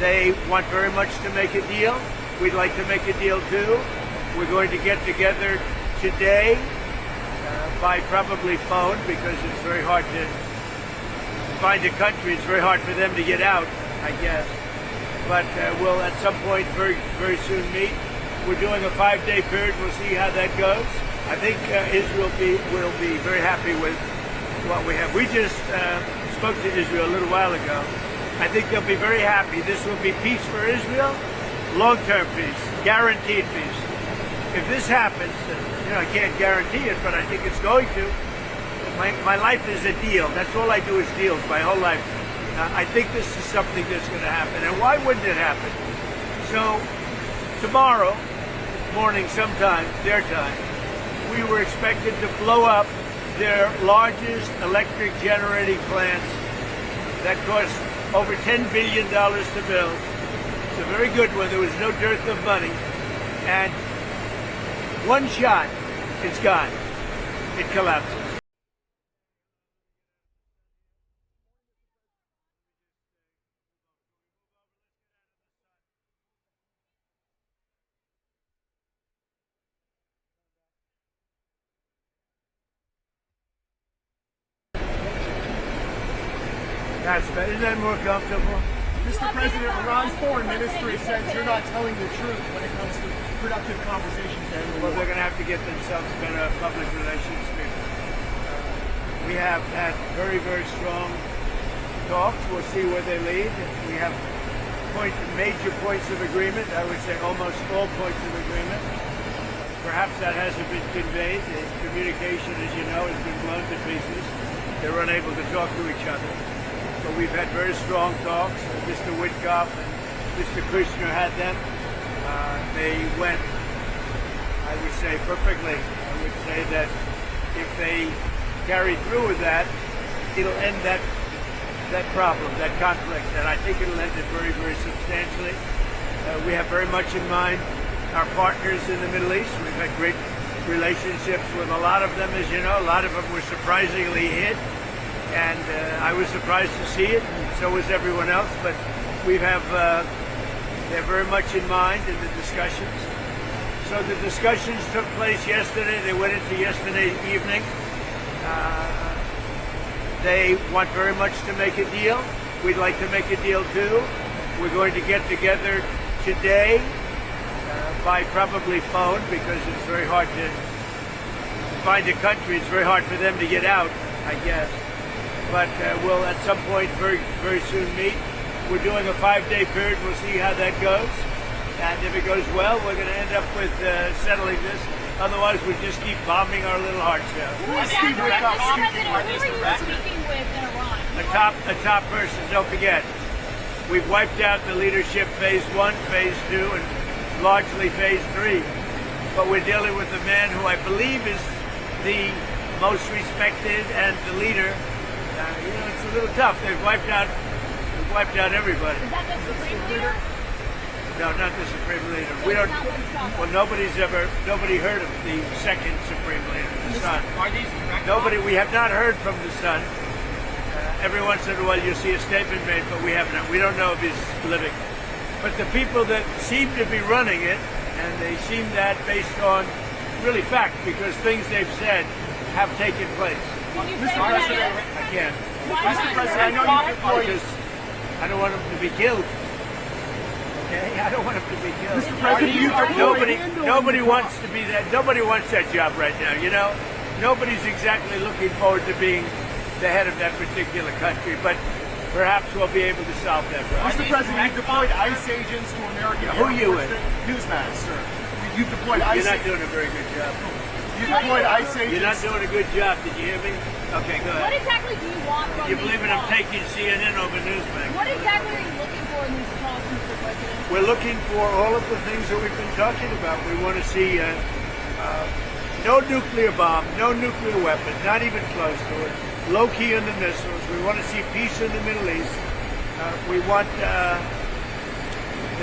They want very much to make a deal. We'd like to make a deal too. We're going to get together today by probably phone because it's very hard to find a country. It's very hard for them to get out, I guess. But we'll at some point very, very soon meet. We're doing a 5-day period. We'll see how that goes. I think Israel will be very happy with what we have. We just spoke to Israel a little while ago. I think they'll be very happy. This will be peace for Israel, long-term peace, guaranteed peace. If this happens, I can't guarantee it, but I think it's going to. My life is a deal. That's all I do is deals, my whole life. I think this is something that's going to happen. And why wouldn't it happen? So tomorrow morning sometime, their time, we were expected to blow up their largest electric generating plants that cost over $10 billion to build. It's a very good one. There was no dearth of money. And one shot, it's gone. It collapses. Isn't that more comfortable? Mr. President, Iran's foreign ministry says you're not telling the truth when it comes to productive conversations there. Well, they're going to have to get themselves better public relations people. We have had very, very strong talks. We'll see where they lead. We have major points of agreement. I would say almost all points of agreement. Perhaps that hasn't been conveyed. The communication, as you know, has been blown to pieces. They're unable to talk to each other. But we've had very strong talks. Mr. Witkoff and Mr. Kushner had them. They went, I would say, perfectly. I would say that if they carry through with that, it'll end that problem, that conflict. And I think it'll end it very, very substantially. We have very much in mind our partners in the Middle East. We've had great relationships with a lot of them, as you know. A lot of them were surprisingly hit. And I was surprised to see it, and so was everyone else. But we have they're very much in mind in the discussions. So the discussions took place yesterday. They went into yesterday evening. They want very much to make a deal. We'd like to make a deal too. We're going to get together today by probably phone because it's very hard to find a country. It's very hard for them to get out, I guess. But we'll at some point very, very soon meet. We're doing a 5-day period. We'll see how that goes. And if it goes well, we're going to end up with settling this. Otherwise, we just keep bombing our little hearts out. Who exactly were you speaking with in Iran? A top person. Don't forget, we've wiped out the leadership phase 1, phase 2, and largely phase 3. But we're dealing with a man who I believe is the most respected and the leader. It's a little tough. They've wiped out everybody. Is that the Supreme Leader? No, not the Supreme Leader. We don't. Well, nobody heard of the second Supreme Leader, the son. Nobody. We have not heard from the son. Every once in a while, you see a statement made, but we haven't. We don't know if he's living. But the people that seem to be running it, and they seem that based on really fact, because things they've said have taken place. Mr. President, I can't. Mr. President, I know you deployed. Because I don't want him to be killed. Okay, I don't want him to be killed. Mr. President, nobody wants to be that. Nobody wants that job right now. Nobody's exactly looking forward to being the head of that particular country. But perhaps we'll be able to solve that problem. Mr. President, you've deployed ICE agents to American Who are you with? Newsmax, sir. You've deployed ICE. You're not doing a very good job. You deployed ICE agents. You're not doing a good job. Did you hear me? Okay, go What ahead. exactly do you want from You these believe in I'm talks? taking CNN over Newsmax? What exactly are you looking for in these talks, Mr. President? We're looking for all of the things that we've been talking about. We want to see no nuclear bomb, no nuclear weapon, not even close to it. Low key on the missiles. We want to see peace in the Middle East. We want the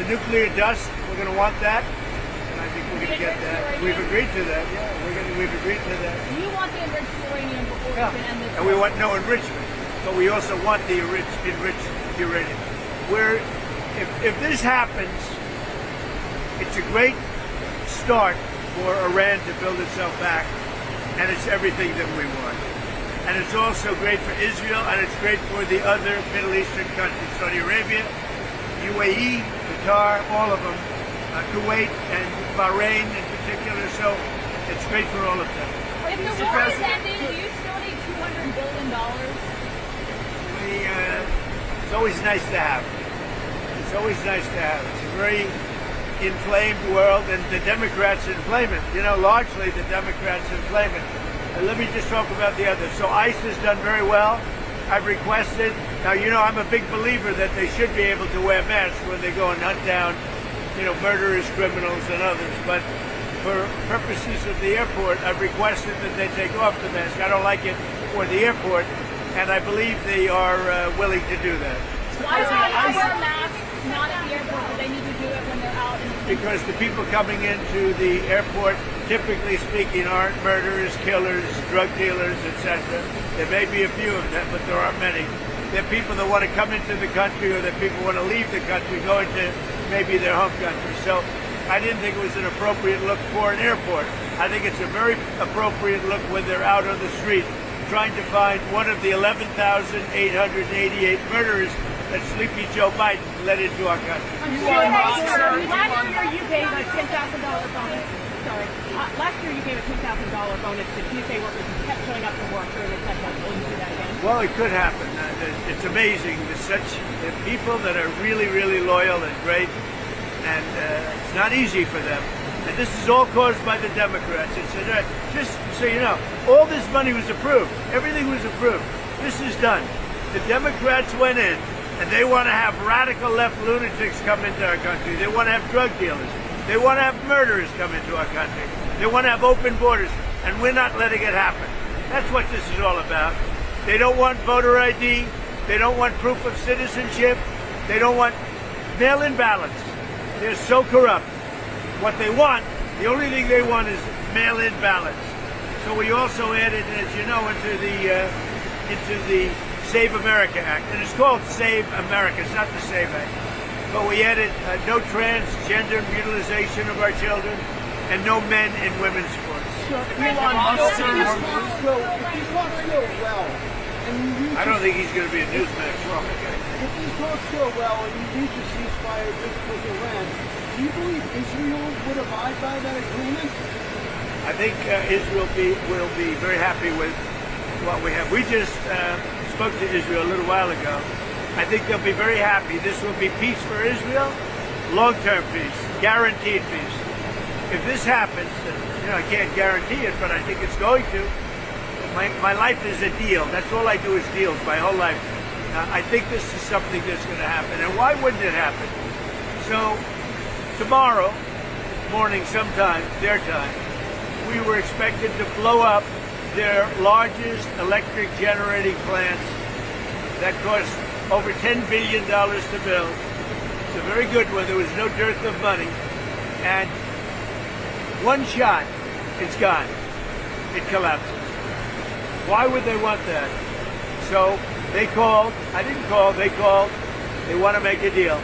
nuclear dust. We're going to want that. And I think we're going to get that. We've agreed to that. Yeah, we've agreed to that. Do you want the enriched uranium before you can end this? And we want no enrichment, but we also want the enriched uranium. We're if this happens, it's a great start for Iran to build itself back, and it's everything that we want. And it's also great for Israel, and it's great for the other Middle Eastern countries, Saudi Arabia, UAE, Qatar, all of them, Kuwait and Bahrain in particular. So it's great for all of them. If the war is ending, do you still need $200 billion? It's always nice to have. It's always nice to have. It's a very inflamed world, and the Democrats inflame it. You know, largely the Democrats inflame it. Let me just talk about the others. So ICE has done very well. I've requested, now you know I'm a big believer that they should be able to wear masks when they go and hunt down, you know, murderous criminals and others. But for purposes of the airport, I've requested that they take off the mask. I don't like it for the airport, and I believe they are willing to do that. Why do they wear masks not at the airport, but they need to do it when they're out in the Because the people coming into the airport, typically speaking, aren't murderers, killers, drug dealers, etc. There may be a few of them, but there aren't many. They're people that want to come into the country, or that people want to leave the country, go into maybe their home country. So I didn't think it was an appropriate look for an airport. I think it's a very appropriate look when they're out on the street trying to find one of the 11,888 murderers that Sleepy Joe Biden let into our country. Last year you gave a $10,000 bonus. Sorry. Last year you gave a $10,000 bonus to TSA workers who kept showing up to work during the shutdown. Will you do that again? Well, it could happen. It's amazing. There's such people that are really, really loyal and great, and it's not easy for them. And this is all caused by the Democrats. Just so you know, all this money was approved. Everything was approved. This is done. The Democrats went in, and they want to have radical left lunatics come into our country. They want to have drug dealers. They want to have murderers come into our country. They want to have open borders, and we're not letting it happen. That's what this is all about. They don't want voter ID. They don't want proof of citizenship. They don't want mail-in ballots. They're so corrupt. What they want, the only thing they want is mail-in ballots. So we also added, as you know, into the Save America Act, and it's called Save America. It's not the Save Act, but we added no transgender mutilization of our children, and no men in women's sports. I don't think he's going to be a Newsmax Trump guy. If these talks go well and you reach a ceasefire with Iran, do you believe Israel would abide by that agreement? I think Israel will be very happy with what we have. We just spoke to Israel a little while ago. I think they'll be very happy. This will be peace for Israel, long-term peace, guaranteed peace. If this happens, you know, I can't guarantee it, but I think it's going to. My life is a deal. That's all I do is deals, my whole life. I think this is something that's going to happen. And why wouldn't it happen? So tomorrow morning sometime, their time, we were expected to blow up their largest electric generating plants that cost over $10 billion to build. It's a very good one. There was no dearth of money. And one shot, it's gone. It collapses. Why would they want that? So they called. I didn't call. They called. They want to make a deal.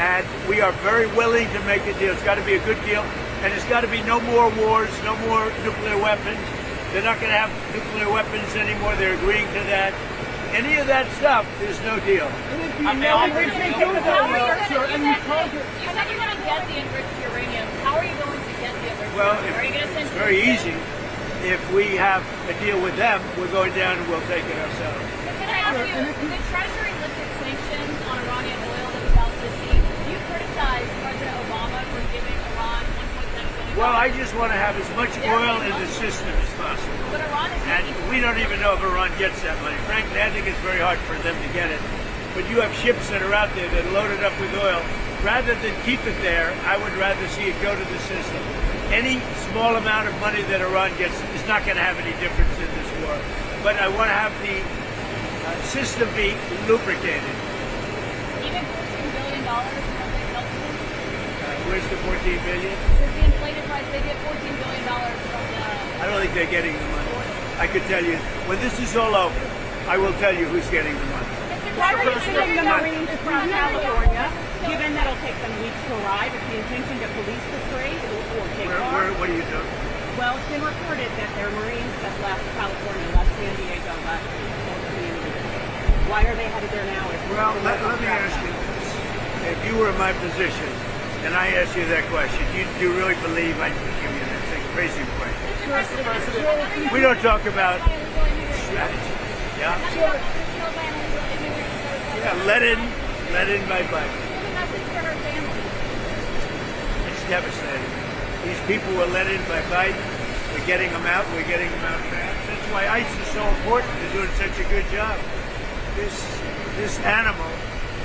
And we are very willing to make a deal. It's got to be a good deal. And it's got to be no more wars, no more nuclear weapons. They're not going to have nuclear weapons anymore. They're agreeing to that. Any of that stuff, there's no deal. You said you're going to get the enriched uranium. How are you going to get the enriched Well, uranium? Are you going to send it's very easy. If we have a deal with them, we're going down and we'll take it ourselves. Can I ask you, the Treasury lifted sanctions on Iranian oil in the South Sea. Do you criticize President Obama for giving Iran $1.7 billion? Well, I just want to have as much oil in the system as possible. But Iran is And we don't even know if Iran gets that money. Frankly, I think it's very hard for them to get it. But you have ships that are out there that are loaded up with oil. Rather than keep it there, I would rather see it go to the system. Any small amount of money that Iran gets is not going to have any difference in this war. But I want to have the system be lubricated. even $14 billion from the helpful. Where's the $14 billion? Because the inflated price, they get $14 billion from the. I don't think they're getting the money. I could tell you, when this is all over, I will tell you who's getting the money. Why are you sending the Marines from California, given it'll take them weeks to arrive. It's the intention to police the strait or take car. What are you doing? Well, it's been reported that there are Marines that left California, left San Diego last week. Why are they headed there now? Well, let me ask you this. If you were in my position and I asked you that question, do you really believe I'd give you that? It's a crazy question. We don't talk about strategy. Yeah? Yeah, let in by bite. It's devastating. These people were let in by bite. We're getting them out. We're getting them out fast. That's why ICE is so important. They're doing such a good job. This animal,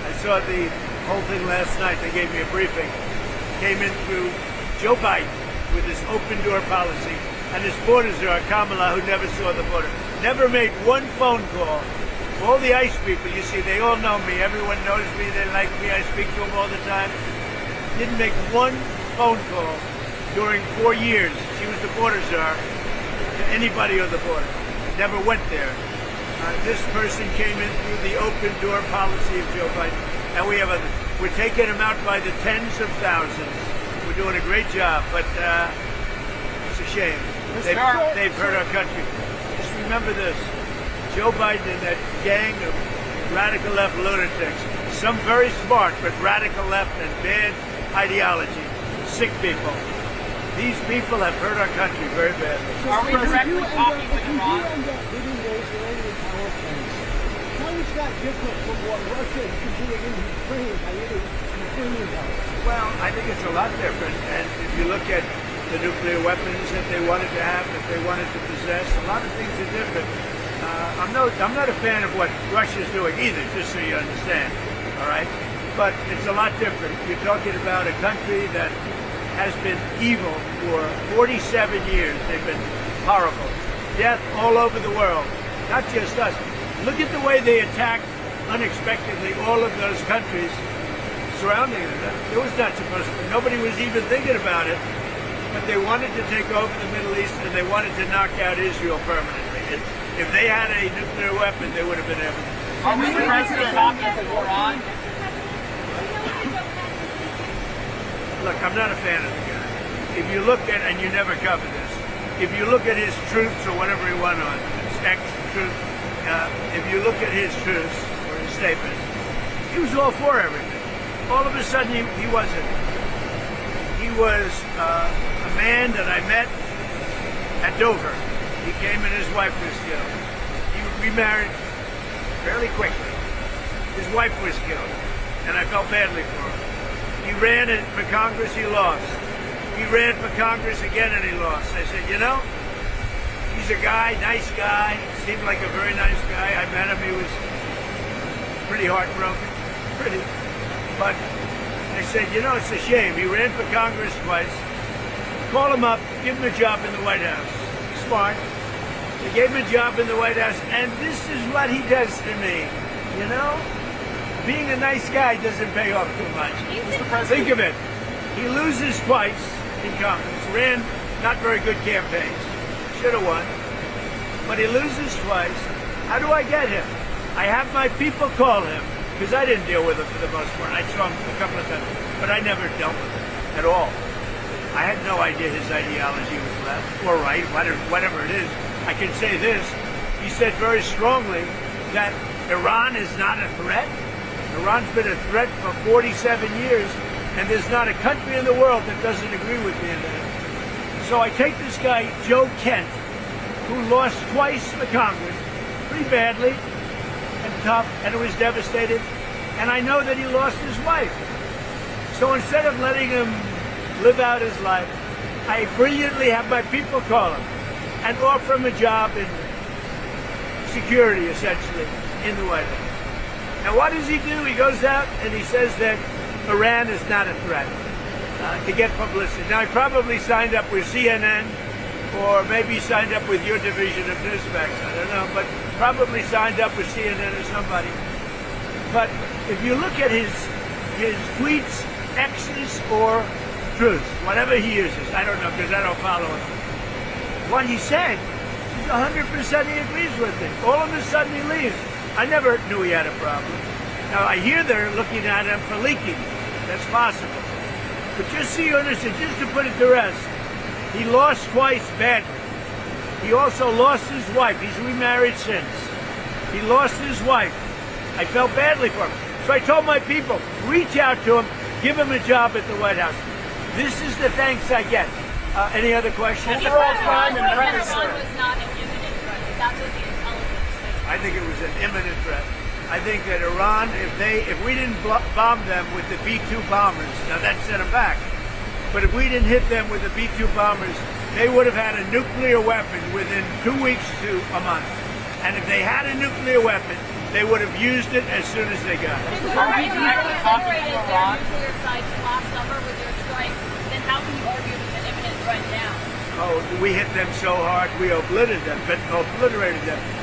I saw the whole thing last night. They gave me a briefing. Came in through Joe Biden with his open door policy, and his borders are Kamala, who never saw the border, never made one phone call. All the ICE people, you see, they all know me. Everyone knows me. They like me. I speak to them all the time. Didn't make one phone call during 4 years. She was the border czar to anybody on the border. Never went there. This person came in through the open door policy of Joe Biden, and we're taking them out by the tens of thousands. We're doing a great job, but it's a shame. They've hurt our country. Just remember this: Joe Biden and that gang of radical left lunatics, some very smart but radical left and bad ideology, sick people. These people have hurt our country very badly. Are we directly talking with Iran? How is that different from what Russia is doing in Ukraine by any Ukrainian help? Well, I think it's a lot different. And if you look at the nuclear weapons that they wanted to have, that they wanted to possess, a lot of things are different. I'm not a fan of what Russia's doing either, just so you understand. All right, but it's a lot different. You're talking about a country that has been evil for 47 years. They've been horrible. Death all over the world, not just us. Look at the way they attacked unexpectedly all of those countries surrounding them. It was not supposed to be. Nobody was even thinking about it. But they wanted to take over the Middle East, and they wanted to knock out Israel permanently. If they had a nuclear weapon, they would have been able to. Are we directly talking with Iran? Look, I'm not a fan of the guy. If you look at, and you never cover this, if you look at his truths or whatever he went on, his ex-truth, if you look at his truths or his statements, he was all for everything. All of a sudden, he wasn't. He was a man that I met at Dover. He came and his wife was killed. He remarried fairly quickly. His wife was killed, and I felt badly for him. He ran for Congress, he lost. He ran for Congress again and he lost. I said, you know, he's a guy, nice guy, seemed like a very nice guy. I met him, he was pretty heartbroken, But I said, you know, it's a shame. He ran for Congress twice. Call him up, give him a job in the White House. Smart. They gave him a job in the White House, and this is what he does to me, you know? Being a nice guy doesn't pay off too much. Think of it. He loses twice in Congress. Ran not very good campaigns. Should have won. But he loses twice. How do I get him? I have my people call him, because I didn't deal with him for the most part. I saw him a couple of times, but I never dealt with him at all. I had no idea his ideology was left or right, whatever it is. I can say this. He said very strongly that Iran is not a threat. Iran's been a threat for 47 years, and there's not a country in the world that doesn't agree with me in that. So I take this guy, Joe Kent, who lost twice for Congress, pretty badly and tough, and it was devastated, and I know that he lost his wife. So instead of letting him live out his life, I brilliantly have my people call him and offer him a job in security, essentially, in the White House. Now, what does he do? He goes out and he says that Iran is not a threat to get publicity. Now, he probably signed up with CNN or maybe signed up with your division of Newsmax. I don't know, but probably signed up with CNN or somebody. But if you look at his tweets, X's or truth, whatever he uses, I don't know because I don't follow him. What he said, 100% he agrees with it. All of a sudden he leaves. I never knew he had a problem. Now I hear they're looking at him for leaking. That's possible. But just so you understand, just to put it to rest, he lost twice badly. He also lost his wife. He's remarried since. He lost his wife. I felt badly for him. So I told my people, reach out to him, give him a job at the White House. This is the thanks I get. Any other questions? Overall crime and Iran threat, sir. was not an imminent threat. That's what the intelligence says. I think it was an imminent threat. I think that Iran, if we didn't bomb them with the B-2 bombers, now that set them back, but if we didn't hit them with the B-2 bombers, they would have had a nuclear weapon within 2 weeks to a month. And if they had a nuclear weapon, they would have used it as soon as they got it. If Iran obliterated their nuclear sites last summer with their strikes, then how can you argue with an imminent threat now? Oh, we hit them so hard, we obliterated them.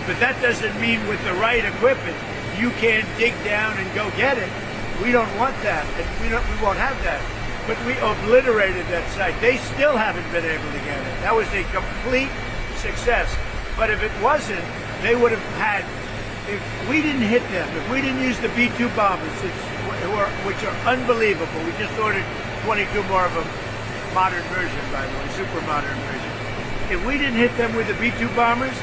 But that doesn't mean with the right equipment, you can't dig down and go get it. We don't want that. We won't have that. But we obliterated that site. They still haven't been able to get it. That was a complete success. But if it wasn't, they would have had, if we didn't hit them, if we didn't use the B-2 bombers, which are unbelievable, we just ordered 22 more of them, modern version, by the way, super modern version. If we didn't hit them with the B-2 bombers,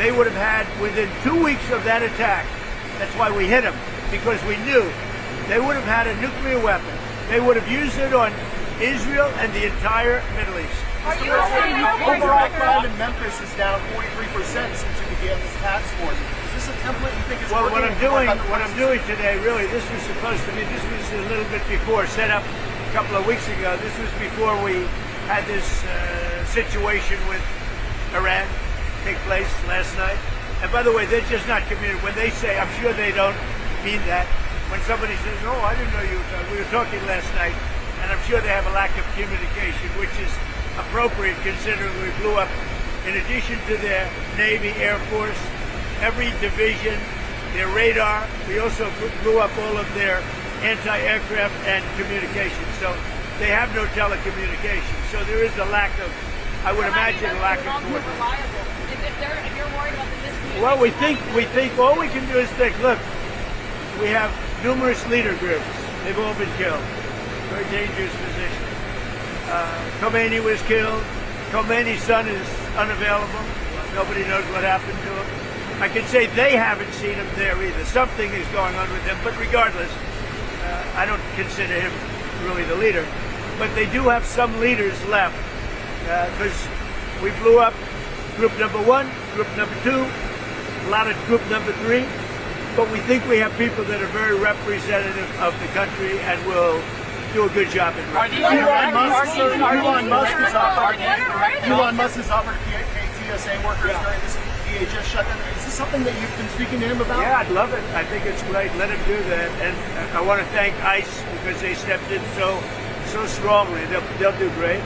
they would have had, within 2 weeks of that attack, that's why we hit them, because we knew they would have had a nuclear weapon. They would have used it on Israel and the entire Middle East. Overall crime in Memphis is down 43% since you began this task force. Is this a template you think is Well, working? what I'm doing today, really, this was supposed to be, this was a little bit before, set up a couple of weeks ago. This was before we had this situation with Iran take place last night. And by the way, they're just not communicating. When they say, I'm sure they don't mean that. When somebody says, "Oh, I didn't know you we were talking last night," and I'm sure they have a lack of communication, which is appropriate considering we blew up, in addition to their Navy, Air Force, every division, their radar. We also blew up all of their anti-aircraft and communications. So they have no telecommunications. So there is a lack of, I would imagine, a lack of coordination. If you're worried about the miscommunication. Well, we think all we can do is think, look, we have numerous leader groups. They've all been killed. Very dangerous position. Khomeini was killed. Khomeini's son is unavailable. Nobody knows what happened to him. I can say they haven't seen him there either. Something is going on with him, but regardless, I don't consider him really the leader. But they do have some leaders left, because we blew up group number 1, group number 2, a lot of group number 3. But we think we have people that are very representative of the country and will do a good job in running. Elon Musk has offered to pay TSA workers during this DHS shutdown. Is this something that you've been speaking to him about? Yeah, I'd love it. I think it's great. Let him do that. And I want to thank ICE because they stepped in so strongly. They'll do great.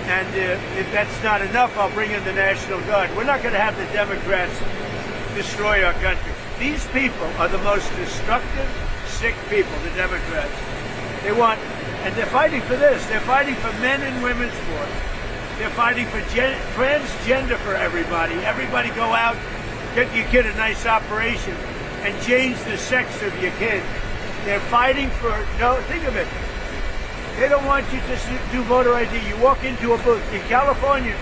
And if that's not enough, I'll bring in the National Guard. We're not going to have the Democrats destroy our country. These people are the most destructive, sick people, the Democrats. They want, and they're fighting for this. They're fighting for men and women's sports. They're fighting for transgender for everybody. Everybody go out, get your kid a nice operation, and change the sex of your kid. They're fighting for, think of it. They don't want you to do voter ID. You walk into a booth. In California,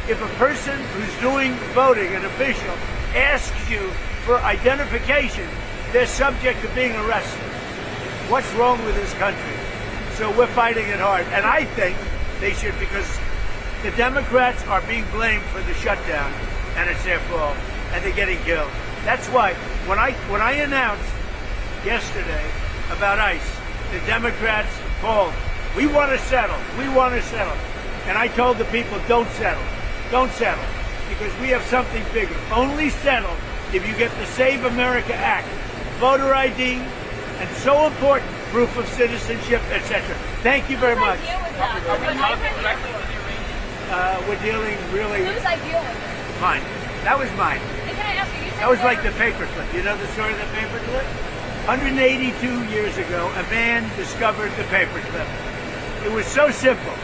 if a person who's doing voting, an official, asks you for identification, they're subject to being arrested. What's wrong with this country? So we're fighting it hard. And I think they should, because the Democrats are being blamed for the shutdown, and it's their fault, and they're getting killed. That's why when I announced yesterday about ICE, the Democrats called. We want to settle. We want to settle. And I told the people, don't settle. Don't settle. Because we have something bigger. Only settle if you get the Save America Act, voter ID, and so important, proof of citizenship, etc. Thank you very much. We're dealing really... Whose idea was it? Mine. That was mine. And can I ask you, That was like the paperclip. You know the story of the paperclip? 182 years ago, a man discovered the paperclip. It was so simple.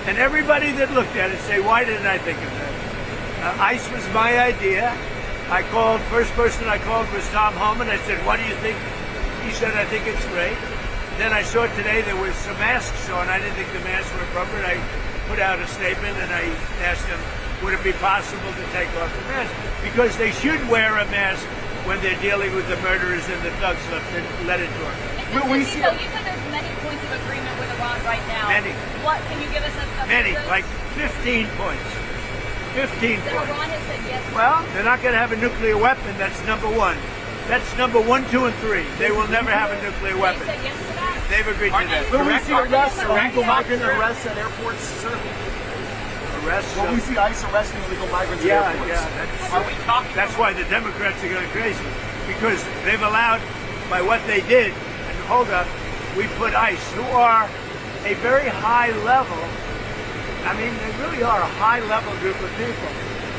And everybody that looked at it say, why didn't I think of that? ICE was my idea. First person I called was Tom Homan. I said, what do you think? He said, I think it's great. then I saw today there was some masks on. I didn't think the masks were appropriate. I put out a statement and I asked them, would it be possible to take off the mask? Because they should wear a mask when they're dealing with the murderers and the thugs led into it. You said there's many points of agreement with Iran right now. Many. What, can you give us a Many, like 15 points. 15 That points. Iran has said yes. Well, they're not going to have a nuclear weapon. That's number one. That's number 1, 2, and 3. They will never have a nuclear They weapon. said yes to that. They've agreed to that. Will we see arrests, Correct. illegal migrant arrests at airports, sir? Arrests. Will we see ICE arresting illegal migrants at airports? Yeah. Are we talking? That's why the Democrats are going crazy, because they've allowed, by what they did, and hold up, we put ICE, who are a very high level, I mean, they really are a high level group of people,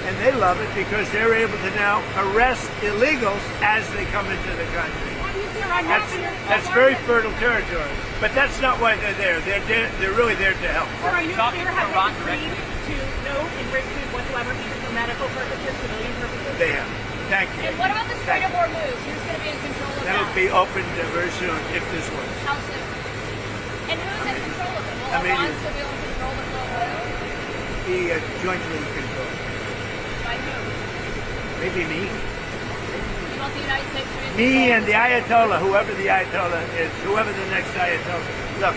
and they love it because they're able to now arrest illegals as they come into the country. That's very fertile territory, but that's not why they're there. They're really there to help. Sir, are you Talking clear to have Iran they agreed to no enrichment whatsoever, even for medical purposes, civilian purposes? They have. Thank you. And what about the Strait of Hormuz? Who's going to be in control of That'll that? be opened very soon if this works. How soon? And who's in control of it? Will I mean, Iran still be in control of the oil? Be jointly controlled. By who? Maybe me. You want the United States to be in Me control? and the Ayatollah, whoever the Ayatollah is, whoever the next Ayatollah. Look,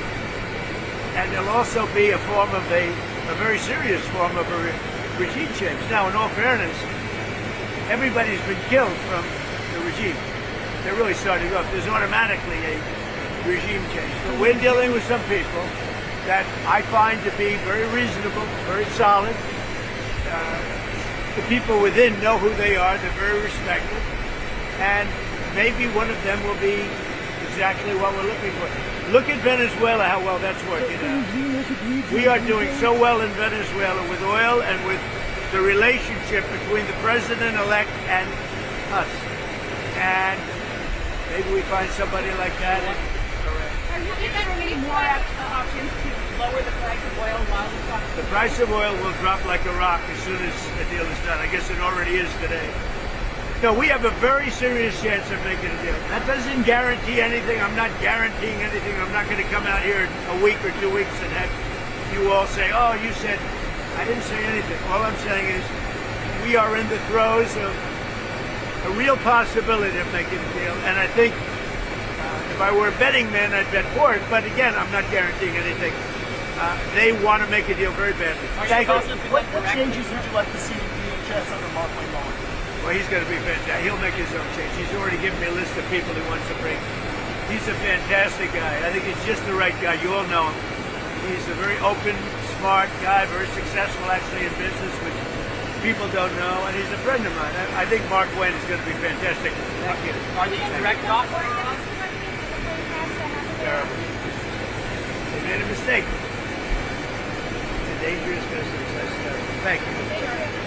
and there'll also be a form of a very serious form of a regime change. Now, in all fairness, everybody's been killed from the regime. They're really starting off. There's automatically a regime change. But we're dealing with some people that I find to be very reasonable, very solid. The people within know who they are. They're very respected. And maybe one of them will be exactly what we're looking for. Look at Venezuela, how well that's working out. We are doing so well in Venezuela with oil and with the relationship between the president-elect and us. And maybe we find somebody like that. Are you considering more options to lower the price of oil while the stock? The price of oil will drop like a rock as soon as the deal is done. I guess it already is today. No, we have a very serious chance of making a deal. That doesn't guarantee anything. I'm not guaranteeing anything. I'm not going to come out here in a week or 2 weeks and have you all say, oh, you said. I didn't say anything. All I'm saying is we are in the throes of a real possibility of making a deal. And I think if I were a betting man, I'd bet for it. But again, I'm not guaranteeing anything. They want to make a deal very badly. Thank you. What changes would you like to see in DHS under Mark Wayne? Well, he's going to be fantastic. He'll make his own change. He's already given me a list of people he wants to bring. He's a fantastic guy. I think he's just the right guy. You all know him. He's a very open, smart guy, very successful actually in business, which people don't know, and he's a friend of mine. I think Mark Wayne is going to be fantastic. Thank you. Are these direct talks? Terrible. They made a mistake. It's a dangerous business. That's terrible. Thank you.